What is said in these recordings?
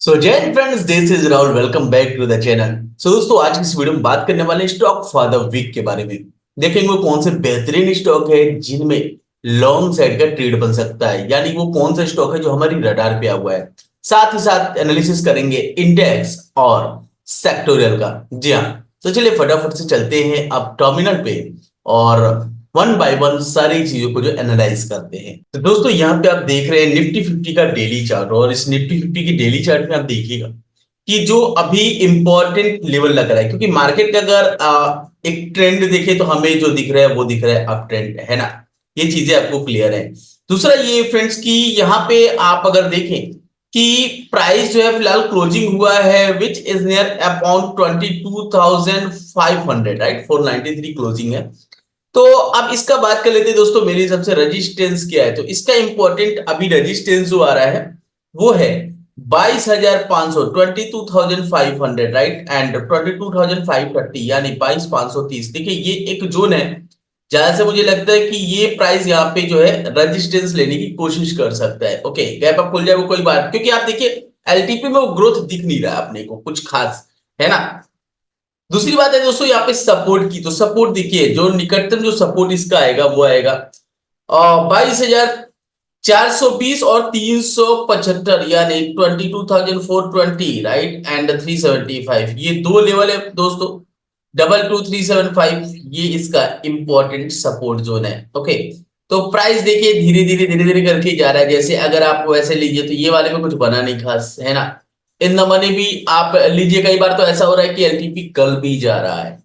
सो जय friends, this is Rahul. Welcome back to the channel. So दोस्तों, आज की इस वीडियो में बात करने वाले हैं स्टॉक फॉर द वीक के बारे में। देखेंगे वो कौन से बेहतरीन स्टॉक है जिनमें लॉन्ग साइड का ट्रेड बन सकता है, यानी वो कौन सा स्टॉक है जो हमारी रडार पे आ हुआ है। साथ ही साथ एनालिसिस करेंगे इंडेक्स और सेक्टोरियल का। जी हाँ, तो चलिए फटाफट से चलते हैं अब टर्मिनल पे और वन बाय वन सारी चीजों को जो एनालाइज करते हैं। तो दोस्तों, यहाँ पे आप देख रहे हैं निफ्टी 50 का डेली चार्ट, और इस निफ्टी 50 की डेली चार्ट में आप देखिएगा कि जो अभी इंपॉर्टेंट लेवल लग रहा है, क्योंकि मार्केट का अगर एक ट्रेंड देखे तो हमें जो दिख रहा है वो दिख रहा है अप ट्रेंड, है ना। ये चीजें आपको क्लियर है। दूसरा ये फ्रेंड्स की यहाँ पे आप अगर देखें कि प्राइस जो है फिलहाल क्लोजिंग हुआ है which is near about 22,500, right. 493 closing है। तो अब इसका बात कर लेते हैं दोस्तों, मेरे हिसाब से रेजिस्टेंस क्या है। तो इसका इंपॉर्टेंट अभी रेजिस्टेंस जो आ रहा है वो है 22,500, 22,500, राइट, एंड 22,530, यानी 22,530। देखिए ये एक जोन है जहां से मुझे लगता है कि ये प्राइस यहाँ पे जो है रेजिस्टेंस लेने की कोशिश कर सकता है। ओके, गैप अप खुल जाए वो कोई बात, क्योंकि आप देखिए एलटीपी में वो ग्रोथ दिख नहीं रहा अपने को कुछ खास, है ना। दूसरी बात है दोस्तों यहाँ पे सपोर्ट की। तो सपोर्ट देखिए, जो निकटतम जो सपोर्ट इसका आएगा वो आएगा 22,420 और 375, यानी 22,420, राइट, एंड 375। ये दो लेवल है दोस्तों, 22,375। ये इसका इंपॉर्टेंट सपोर्ट जोन है। ओके, तो प्राइस देखिए धीरे धीरे धीरे धीरे करके जा रहा है। जैसे अगर आप वैसे लीजिए तो ये वाले में कुछ बना नहीं खास, है ना। इन द मनी भी आप लीजिए, कई बार तो ऐसा हो रहा है कि एलटीपी कल भी जा रहा है,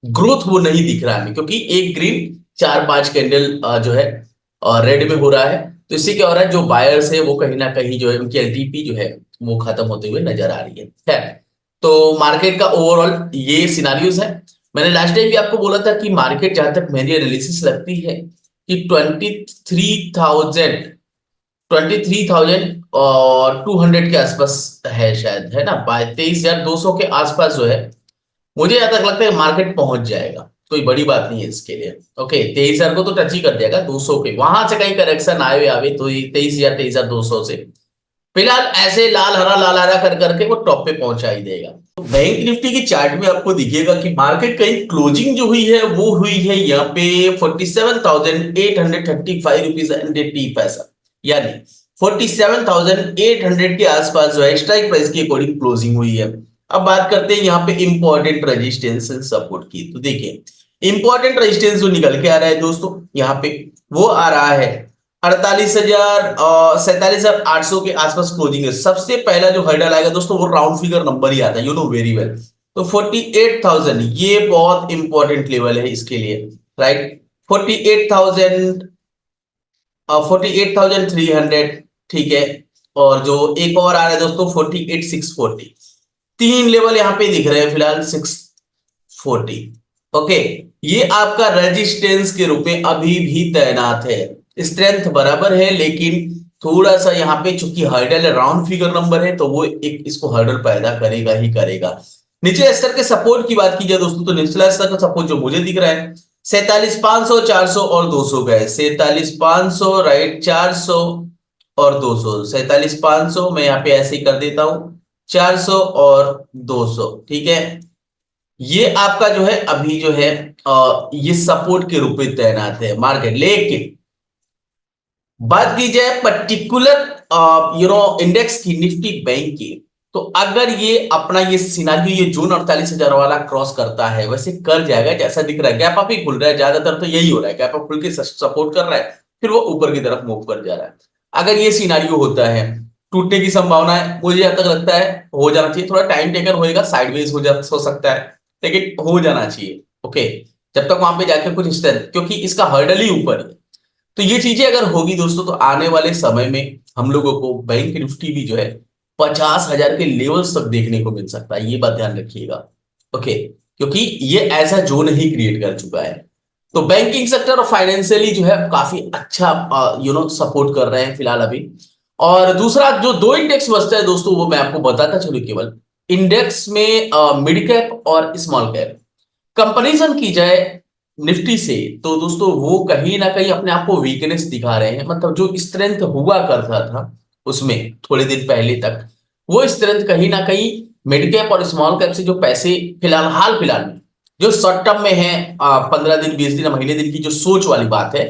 ग्रोथ वो नहीं दिख रहा है हमें, क्योंकि एक ग्रीन चार पांच कैंडल जो है रेड में हो रहा है। तो इससे क्या हो रहा है, जो बायर्स है वो कहीं ना कहीं जो है उनकी एलटीपी जो है वो खत्म होते हुए नजर आ रही है। तो मार्केट का ओवरऑल ये सिनारियोज है। मैंने लास्ट टाइम भी आपको बोला था कि मार्केट जहां तक मेरी एनालिसिस लगती है कि 23,200 के आसपास है शायद, है ना। 23,200 के आसपास जो है मुझे यहां तक लगता है मार्केट पहुंच जाएगा। कोई बड़ी बात नहीं है इसके लिए। ओके, 23,000 को तो टच ही कर देगा। 200 के वहां से कहीं करेक्शन आए आवे तो 23,000 23,200 से फिलहाल ऐसे लाल हरा कर करके वो टॉप पे पहुंचा ही देगा। तो बैंक निफ्टी की चार्ट में आपको दिखेगा कि मार्केट कहीं क्लोजिंग जो हुई है वो हुई है यहाँ पे 47,835 रुपीज एंड 80 पैसा, यानी 47,800 के आसपास जो है स्ट्राइक प्राइस के अकॉर्डिंग क्लोजिंग हुई है। अब बात करते हैं यहाँ पे इंपॉर्टेंट रेजिस्टेंस सपोर्ट की। तो देखिए इंपॉर्टेंट रेजिस्टेंस जो निकल के आ रहा है दोस्तों यहाँ पे, वो आ रहा है 47,800 के आसपास क्लोजिंग है। सबसे पहला जो हर्डल आएगा दोस्तों वो राउंड फिगर नंबर ही आता है, यू नो वेरी वेल। तो 48,000 ये बहुत इंपॉर्टेंट लेवल है इसके लिए, राइट। 48,000, 48,300, ठीक है। और जो एक और आ रहा है दोस्तों 48,640। तीन लेवल यहां पे दिख रहे हैं फिलहाल 640। ओके, ये आपका रेजिस्टेंस के रूप में अभी भी तैनात है। स्ट्रेंथ बराबर है, लेकिन थोड़ा सा यहाँ पे चूंकि हर्डल राउंड फिगर नंबर है तो वो एक इसको हर्डल पैदा करेगा ही करेगा। निचले स्तर के सपोर्ट की बात की जाए दोस्तों, तो निचला स्तर का सपोर्ट जो मुझे दिख रहा है 47,500, 400 और 200 का है। 47,500, राइट, 400 और 200। 47,500 मैं यहाँ पे ऐसे ही कर देता हूं, 400 और 200, ठीक है। ये आपका जो है अभी जो है ये सपोर्ट के रूप में तैनात है मार्केट। लेकिन बात की जाए पर्टिकुलर इंडेक्स की, निफ्टी बैंक की, तो अगर ये अपना ये सिनारियो ये जून 48,000 वाला क्रॉस करता है, वैसे कर जाएगा जैसा दिख रहा है। गैप अप ही खुल रहा है, ज्यादातर तो यही हो रहा है, गैप अप खुल के सपोर्ट कर रहा है फिर वो ऊपर की तरफ मूव कर जा रहा है। अगर ये सिनारियो होता है, टूटने की संभावना है, मुझे जहां तक लगता है हो जाना चाहिए। थोड़ा टाइम टेकन होएगा, साइडवेज हो सकता है, लेकिन हो जाना चाहिए। ओके, जब तक वहां पे जाके कुछ स्ट्रेंथ, क्योंकि इसका हर्डल ही ऊपर है। तो ये चीजें अगर होगी दोस्तों तो आने वाले समय में हम लोगों को बैंक निफ्टी भी जो है 50,000 के लेवल्स तक देखने को मिल सकता है। ये बात ध्यान रखिएगा। ओके, क्योंकि ये ऐसा जोन ही क्रिएट कर चुका है। तो बैंकिंग सेक्टर और फाइनेंशियली जो है काफी अच्छा सपोर्ट कर रहे हैं फिलहाल अभी। और दूसरा जो दो इंडेक्स बचता है दोस्तों वो मैं आपको बताता चलूं। केवल इंडेक्स में मिड कैप और स्मॉल कैप कंपैरिजन की जाए निफ्टी से, तो दोस्तों वो कहीं ना कहीं अपने आप को वीकनेस दिखा रहे हैं। मतलब जो स्ट्रेंथ हुआ करता था उसमें थोड़े दिन पहले तक, वो स्ट्रेंथ कहीं ना कहीं मिड कैप और स्मॉल कैप से जो पैसे फिलहाल में जो शॉर्ट टर्म में है, 15 दिन 20 दिन महीने दिन की जो सोच वाली बात है,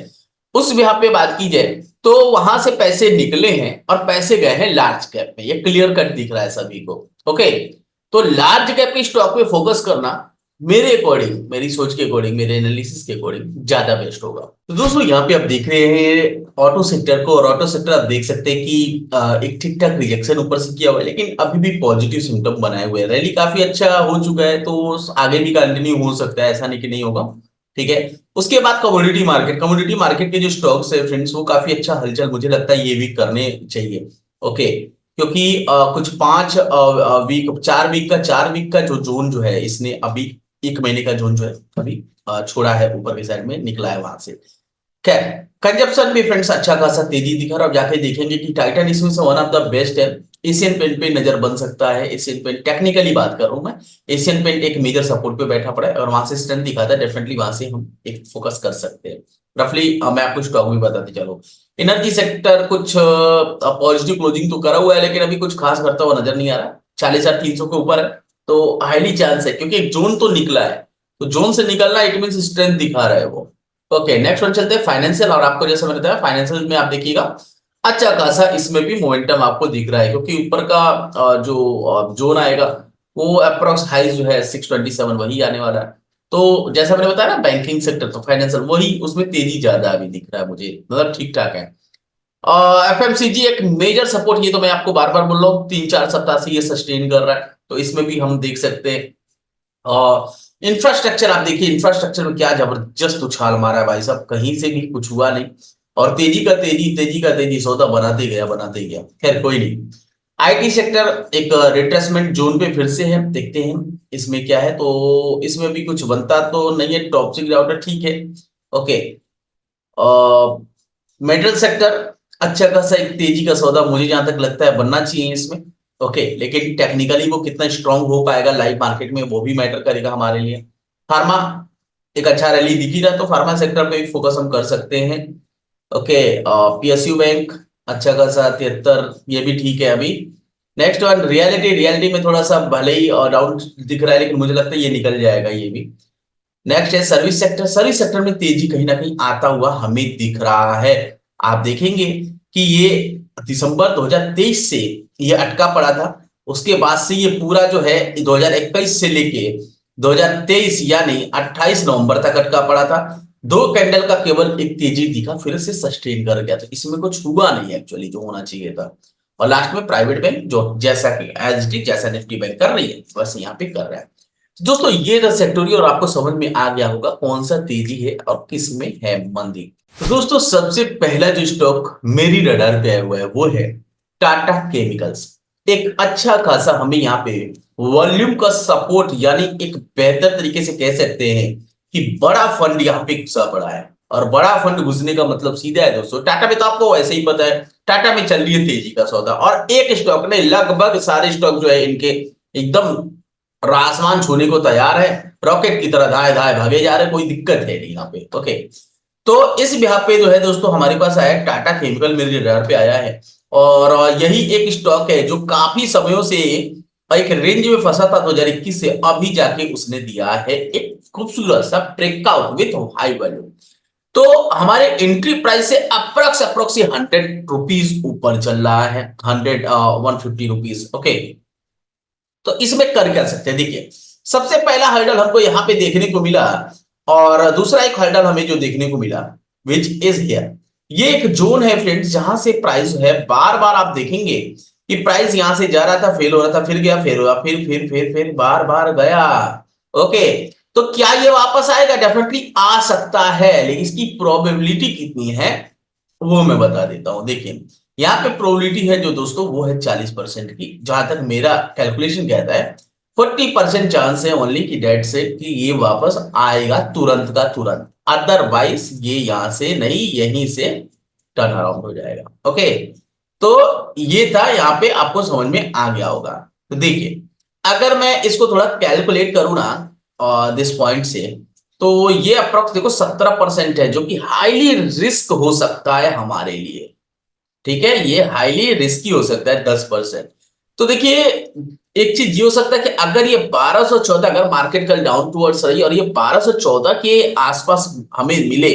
उस यहाँ पे बात की जाए तो वहां से पैसे निकले हैं और पैसे गए हैं लार्ज कैप में। ये क्लियर कट दिख रहा है सभी को। ओके, तो लार्ज कैप के स्टॉक पे फोकस करना मेरे अकॉर्डिंग, मेरी सोच के अकॉर्डिंग, मेरे एनालिसिस के अकॉर्डिंग ज्यादा बेस्ट होगा। तो दोस्तों यहाँ पे आप देख रहे हैं ऑटो सेक्टर को, और ऑटो सेक्टर आप देख सकते हैं कि एक ठीक ठाक रिजेक्शन ऊपर से किया हुआ है, लेकिन अभी भी पॉजिटिव सिम्टम बनाए हुए हैं। रैली काफी अच्छा हो चुका है, तो आगे भी कंटिन्यू हो सकता है, ऐसा नहीं कि नहीं होगा। ठीक है, उसके बाद कमोडिटी मार्केट के जो स्टॉक्स है फ्रेंड्स, वो काफी अच्छा हलचल मुझे लगता है ये भी करने चाहिए। ओके, क्योंकि कुछ 5 वीक 4 वीक का जो जोन जो है, इसने अभी 1 महीने का जोन जो है अभी छोड़ा है, ऊपर की साइड में निकला है वहां से। खैर, कंजप्शन भी फ्रेंड्स अच्छा खासा तेजी दिखा रहा है। अब जाके देखेंगे कि टाइटन इसमें से वन ऑफ द बेस्ट है। एशियन पेंट पे नजर बन सकता है। एशियन पेंट टेक्निकली बात कर रहा हूं मैं, एशियन पेंट एक मेजर सपोर्ट पे बैठा पड़ा है और वहां से स्ट्रेंथ दिखाता है, डेफिनेटली वहां से हम एक फोकस कर सकते हैं। रफली मैं आपको स्टॉक भी बताते चलो। एनर्जी सेक्टर कुछ पॉजिटिव क्लोजिंग तो करा हुआ है, लेकिन अभी कुछ खास करता हुआ नजर नहीं आ रहा। 40,300 के ऊपर है, तो हाईली चांस है, क्योंकि एक जोन तो निकला है, तो जोन से निकलना इट मीन स्ट्रेंथ दिखा रहा है वो। ओके, नेक्स्ट वन चलते हैं फाइनेंशियल। और आपको जैसे मैंने बताया, फाइनेंशियल में आप देखिएगा अच्छा खासा इसमें भी मोमेंटम आपको दिख रहा है, क्योंकि ऊपर का जो जोन आएगा वो अप्रोक्स हाई जो है 627 वही आने वाला है। तो जैसा मैंने बताया ना, बैंकिंग सेक्टर तो फाइनेंशियल वही, उसमें तेजी ज्यादा अभी दिख रहा है मुझे, मतलब ठीक ठाक है। एफएमसीजी एक मेजर सपोर्ट, ये तो मैं आपको बार बार बोल रहा हूँ, 3-4 सप्ताह से ये सस्टेन कर रहा है, तो इसमें भी हम देख सकते हैं। इंफ्रास्ट्रक्चर आप देखिए, इंफ्रास्ट्रक्चर में क्या जबरदस्त उछाल मारा है भाई साहब, कहीं से भी कुछ हुआ नहीं, और तेजी सौदा बनाते गया। खैर कोई नहीं। आईटी सेक्टर एक रिट्रेसमेंट जोन पे फिर से है, देखते हैं इसमें क्या है। तो इसमें भी कुछ बनता तो नहीं है, टॉप राउटर ठीक है। ओके, मेटल सेक्टर अच्छा खासा एक तेजी का सौदा मुझे जहां तक लगता है बनना चाहिए इसमें। ओके, लेकिन टेक्निकली वो कितना स्ट्रांग हो पाएगा लाइव मार्केट में, वो भी मैटर करेगा हमारे लिए। फार्मा एक अच्छा रैली दिख ही रहा, तो फार्मा सेक्टर पे भी फोकस हम कर सकते हैं। ओके, पीएसयू बैंक अच्छा खासा 73, ये भी ठीक है अभी। नेक्स्ट वन रियलिटी में थोड़ा सा भले ही डाउन दिख रहा है, लेकिन मुझे लगता है ये निकल जाएगा ये भी। नेक्स्ट है सर्विस सेक्टर में तेजी कहीं ना कहीं आता हुआ हमें दिख रहा है। आप देखेंगे कि ये दिसंबर 2023 से ये अटका पड़ा था, उसके बाद से ये पूरा जो है 2021 से लेके 2023 यानी 28 नवंबर तक अटका पड़ा था। 2 कैंडल का केवल एक तेजी दिखा, फिर से सस्टेन कर गया, तो इसमें कुछ हुआ नहीं एक्चुअली जो होना चाहिए था। और लास्ट में प्राइवेट बैंक जो जैसा कि एज डी जैसा निफ्टी बैंक कर रही है, बस यहाँ पे कर रहा है। दोस्तों ये था सेक्टोरियल, और आपको समझ में आ गया होगा कौन सा तेजी है और किस में है मंदी। तो दोस्तों सबसे पहला जो स्टॉक मेरी रडार पे आया हुआ है वो है टाटा केमिकल्स। एक अच्छा खासा हमें यहाँ पे वॉल्यूम का सपोर्ट, यानी एक बेहतर तरीके से कह सकते हैं कि बड़ा फंड यहाँ पे घुसा पड़ा है। और बड़ा फंड घुसने का मतलब सीधा है दोस्तों, टाटा में तो आपको वैसे ही पता है, टाटा में चल रही है तेजी का सौदा, और एक स्टॉक ने लगभग सारे स्टॉक जो है इनके एकदम आसमान छूने को तैयार है, रॉकेट की तरह धाए धाए भागे जा रहे, कोई दिक्कत है नहीं यहाँ पे। ओके, तो इस बिहार पे जो है दोस्तों हमारे पास आया टाटा केमिकल, मेरे रडार पे आया है। और यही एक स्टॉक है जो काफी समयों से एक रेंज में फंसा था 2021 से, अभी जाके उसने दिया है एक खूबसूरत सा ब्रेकआउट विथ हाई वैल्यू। तो हमारे एंट्री प्राइस से अप्रोक्स 100 रुपीज ऊपर चल रहा है, 150 रुपीज। ओके, तो इसमें कर क्या सकते हैं, देखिए सबसे पहला हर्डल हमको यहां पे देखने को मिला, और दूसरा एक हर्डल हमें जो देखने को मिला विच इज हियर, ये एक जोन है फ्रेंड्स, जहां से प्राइस है बार बार आप देखेंगे कि प्राइस यहां से जा रहा था, फेल हो रहा था, फिर गया, फेल हुआ, फिर बार बार गया। ओके, तो क्या ये वापस आएगा? डेफिनेटली आ सकता है, लेकिन इसकी प्रोबेबिलिटी कितनी है वो मैं बता देता हूं। देखिए यहाँ पे प्रोबेबिलिटी है जो दोस्तों, वो है 40% की, जहां तक मेरा कैलकुलेशन कहता है 40% चांस है ओनली की डेट से कि ये वापस आएगा तुरंत का तुरंत, अदरवाइज ये यहां से नहीं, यहीं से टर्न अराउंड हो जाएगा। ओके, तो ये था, यहाँ पे आपको समझ में आ गया होगा। तो देखिए अगर मैं इसको थोड़ा कैलकुलेट करूं ना दिस पॉइंट से, तो ये अप्रोक्स देखो 17% है, जो कि हाईली रिस्क हो सकता है हमारे लिए। ठीक है, ये हाईली रिस्की हो सकता है 10%। तो देखिए एक चीज ये हो सकता है कि अगर ये 1214, अगर मार्केट कल डाउन टूवर्ड्स रही और ये 1214 के आसपास हमें मिले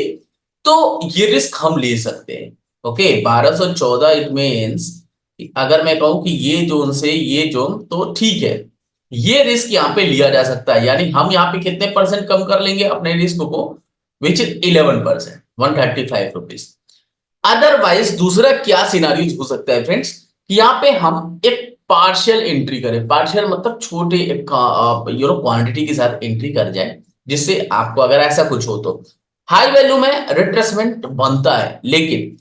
तो ये रिस्क हम ले सकते हैं। ओके, 1214 इट मीन्स अगर मैं कहूं कि ये जोन से ये जोन तो ठीक है, ये रिस्क यहाँ पे लिया जा सकता है। यानी हम यहाँ पे कितने परसेंट कम कर लेंगे अपने रिस्क को, विच इज 11%, 135 रुपीज। अदरवाइज दूसरा क्या सिनारियो हो सकता है फ्रेंड्स, यहाँ पे हम एक पार्शियल एंट्री करें, पार्शियल मतलब छोटे क्वांटिटी के साथ एंट्री कर जाए, जिससे आपको अगर ऐसा कुछ हो तो हाई वैल्यू में रिट्रेसमेंट बनता है। लेकिन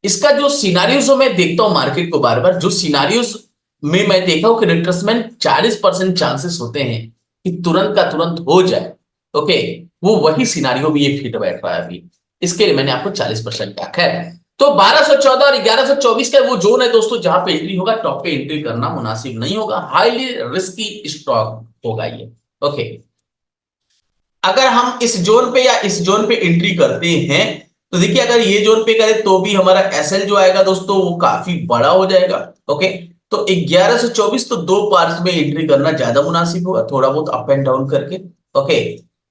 इसका जो सिनारियोज मैं देखता हूं मार्केट को बार बार, जो सिनारियोज में मैं देखा हूं कि रिट्रेसमेंट 40% चांसेस होते हैं कि तुरंत का तुरंत हो जाए। ओके, वो वही सिनारियो में ये फिट बैठ रहा है अभी, इसके लिए मैंने आपको 40% कहा। खैर, तो 1214 और 1124 का वो जोन है दोस्तों जहां पे एंट्री होगा, टॉप पे एंट्री करना मुनासिब नहीं होगा, हाईली रिस्की स्टॉक होगा ये। ओके, अगर हम इस जोन पे या इस जोन पे एंट्री करते हैं तो देखिए अगर ये जोन पे करें तो भी हमारा एसएल जो आएगा दोस्तों वो काफी बड़ा हो जाएगा। ओके, तो 1124 तो दो पार्ट्स में एंट्री करना ज्यादा मुनासिब होगा, थोड़ा बहुत अप एंड डाउन करके। ओके,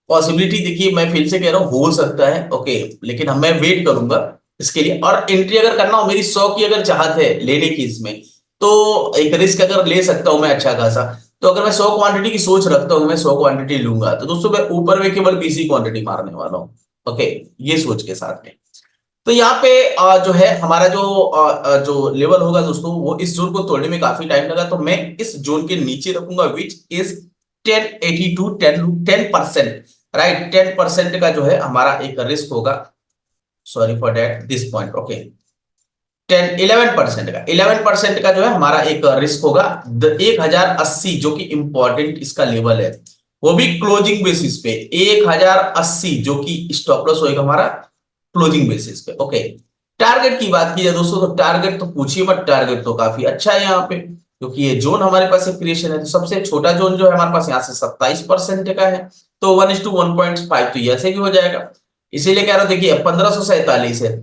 पॉसिबिलिटी देखिए मैं फिर से कह रहा हूं हो सकता है। ओके, लेकिन हम मैं वेट करूंगा इसके लिए। और एंट्री अगर करना हो, मेरी 100 की अगर चाहत है लेने की इसमें, तो एक रिस्क अगर ले सकता हूं मैं अच्छा खासा। तो अगर मैं 100 क्वांटिटी की सोच रखता हूं, मैं 100 क्वांटिटी लूंगा, तो दोस्तों मैं ऊपर में केवल 20 ही क्वांटिटी मारने वाला हूं। ओके, ये सोच के साथ में तो यहाँ पे जो है हमारा जो लेवल होगा दोस्तों, वो इस जोन को तोड़ने में काफी टाइम लगा, तो मैं इस जोन के नीचे रखूंगा विच इज 1082, 10%, राइट। 10% का जो है हमारा एक रिस्क होगा, sorry for that this point. Okay, 11% का 11% का जो है हमारा एक रिस्क होगा 1080, जो कि इंपॉर्टेंट इसका लेवल है, वो भी क्लोजिंग बेसिस पे 1080, जो कि स्टॉप लॉस होगा हमारा क्लोजिंग बेसिस पे। ओके, टारगेट की बात की जाए दोस्तों, तो टारगेट तो पूछिए मत, टारगेट तो काफी अच्छा है यहाँ पे, क्योंकि ये जोन हमारे पास एक क्रिएशन है। तो सबसे छोटा जोन जो है हमारे पास यहाँ से 27% का है, तो 1:1.5 तो ऐसे भी हो जाएगा। इसीलिए कह रहा हूं, देखिए 1547 है।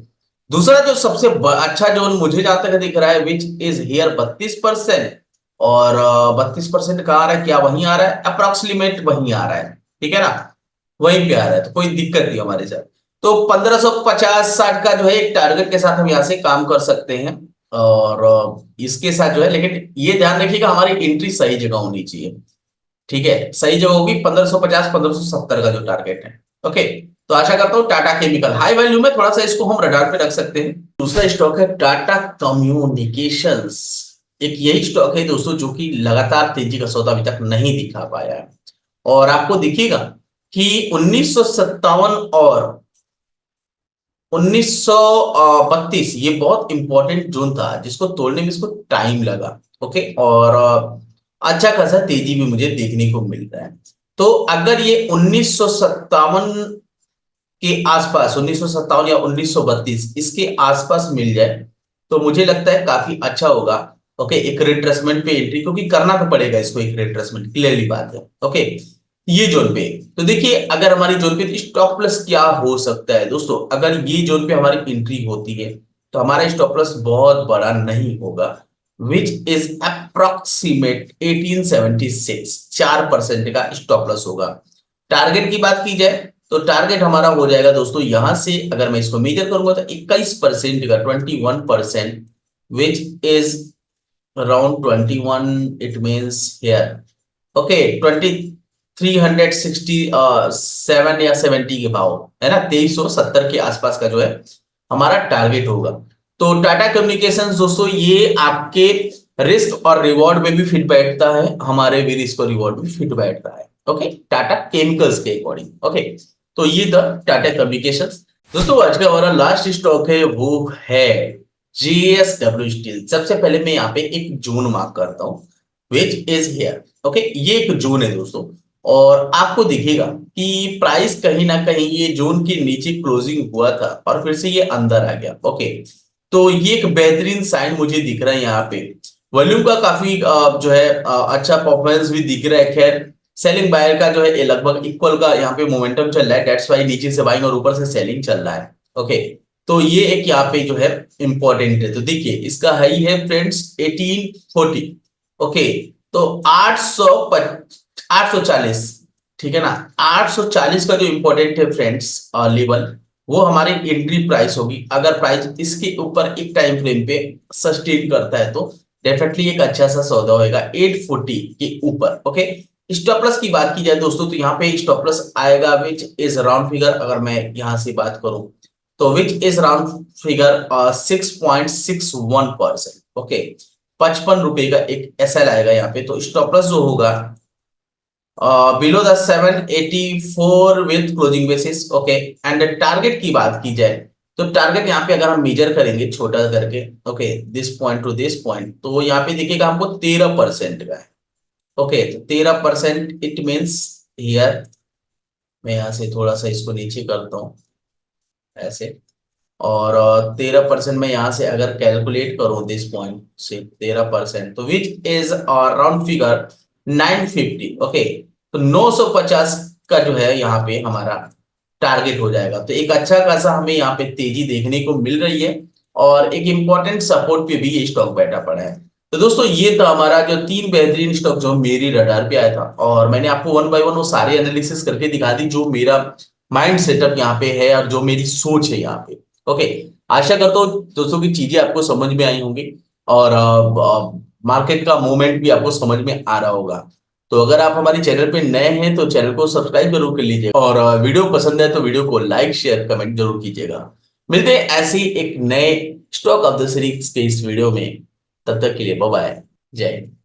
दूसरा जो सबसे अच्छा जोन मुझे जहां तक दिख रहा है, विच इज हियर 32%। और 32% कहाँ आ रहा है, क्या वहीं आ रहा है, अप्रोक्सीमेट वहीं आ रहा है, ठीक है ना, वहीं पे आ रहा है, तो कोई दिक्कत नहीं हमारे साथ। तो 1550-60 का जो है एक टारगेट के साथ हम यहाँ से काम कर सकते हैं। और इसके साथ जो है, लेकिन ये ध्यान रखिएगा हमारी एंट्री सही जगह होनी चाहिए, ठीक है, सही जगह होगी 1550, 1570 का जो टारगेट है। ओके, तो आशा करता हूं टाटा केमिकल हाई वैल्यू में थोड़ा सा इसको हम रडार पे रख सकते हैं। दूसरा स्टॉक है टाटा कम्युनिकेशंस। एक यही स्टॉक है दोस्तों जो कि लगातार तेजी का सौदा अभी तक नहीं दिखा पाया है। और आपको दिखेगा कि 1957 और 1932 ये बहुत इंपॉर्टेंट जोन था, जिसको तोड़ने में इसको टाइम लगा। ओके, और अच्छा खासा तेजी भी मुझे देखने को मिल रहा है। तो अगर ये 1957 के आसपास, 1957 या 1932 इसके आसपास मिल जाए, तो मुझे लगता है काफी अच्छा होगा। ओके, एक रिट्रेसमेंट पे एंट्री, क्योंकि करना तो पड़ेगा इसको एक रिट्रेसमेंट, क्लियरली बात है। ओके, ये जोन पे तो देखिए अगर हमारी जोन पे स्टॉप प्लस क्या हो सकता है दोस्तों, अगर ये जोन पे हमारी एंट्री होती है तो हमारा स्टॉप प्लस बहुत बड़ा नहीं होगा, विच इज अप्रोक्सीमेट 1876, 4% का स्टॉप लॉस होगा। टारगेट की बात की जाए तो टारगेट हमारा हो जाएगा दोस्तों, यहां से अगर मैं इसको मेजर करूंगा तो 21% का 21%, which is around 21, it means here. Okay, 2367 या 70 के भाव है ना, 2370 के आसपास का जो है हमारा टारगेट होगा। तो टाटा कम्युनिकेशंस दोस्तों ये आपके रिस्क और रिवॉर्ड में भी फिट बैठता है, हमारे भी रिस्क और रिवॉर्ड में फिट बैठता है। ओके, टाटा केमिकल्स के अकॉर्डिंग। ओके, तो ये था टाटा कम्युनिकेशंस। दोस्तों आज का हमारा लास्ट स्टॉक है वो है जेएसडब्ल्यू स्टील। सबसे पहले मैं यहाँ पे एक जोन मार्क करता हूं, विच इज हियर। ओके, ये एक जोन है दोस्तों, और आपको दिखेगा कि प्राइस कहीं ना कहीं ये जोन के नीचे क्लोजिंग हुआ था और फिर से ये अंदर आ गया। ओके, तो ये एक बेहतरीन साइन मुझे दिख रहा है यहाँ पे। वॉल्यूम का काफी जो है अच्छा परफॉर्मेंस भी दिख रहा है। खैर, सेलिंग बायर का जो है ये लगभग इक्वल का यहाँ पे मोमेंटम चल रहा है, दैट्स वाई नीचे से बाइंग और ऊपर से सेलिंग चल रहा है। ओके, तो ये एक यहाँ पे जो है इंपॉर्टेंट है। तो देखिए इसका हाई है फ्रेंड्स 1840, ओके, तो 840, ठीक है ना। 840 का जो इंपॉर्टेंट है फ्रेंड्स लेवल, वो हमारी एंट्री प्राइस होगी। अगर प्राइस इसके ऊपर एक टाइम फ्रेम पे सस्टेन करता है तो डेफिनेटली एक अच्छा सा सौदा होगा 840 के ऊपर। ओके, स्टॉप लॉस की बात की जाए दोस्तों, तो यहाँ पे स्टॉप लॉस आएगा विच इज राउंड फिगर, अगर मैं यहां से बात करूं तो which is round figure 6.61%। Okay, 55 रुपए का एक एसएल आएगा यहाँ पे। तो स्टॉप लॉस जो होगा below the 784 with closing basis. Okay, and target की बात की जाए तो टारगेट यहाँ पे अगर हम मेजर करेंगे छोटा करके, okay, this point two this point, तो यहाँ पे देखिएगा हमको 13% का है। ओके, तो 13% इट मीन्स हियर, मैं यहाँ से थोड़ा सा इसको नीचे करता हूँ ऐसे, और 13% में यहाँ से अगर कैलकुलेट करूं दिस पॉइंट से 13%, तो which is round figure 950। Okay, तो 950 का जो है यहाँ पे हमारा टारगेट हो जाएगा। तो एक अच्छा खासा हमें यहाँ पे तेजी देखने को मिल रही है, और एक इंपॉर्टेंट सपोर्ट पे भी ये स्टॉक बैठा पड़ा है। तो दोस्तों ये था हमारा जो 3 बेहतरीन स्टॉक जो मेरी रडार पे आया था, और मैंने आपको वन बाय वन वो सारे एनालिसिस करके दिखा दी जो मेरा माइंड सेटअप यहाँ पे है और जो मेरी सोच है यहाँ पे। ओके, आशा करता हूँ दोस्तों की चीजें आपको समझ में आई होंगी, और मार्केट का मूवमेंट भी आपको समझ में आ रहा होगा। तो अगर आप हमारे चैनल पे नए हैं तो चैनल को सब्सक्राइब जरूर कर लीजिए, और वीडियो पसंद है तो वीडियो को लाइक शेयर कमेंट जरूर कीजिएगा। मिलते हैं ऐसे ही एक नए स्टॉक ऑफ द सीरीज के इस वीडियो में, तब तक के लिए बाय बाय, जय हिंद।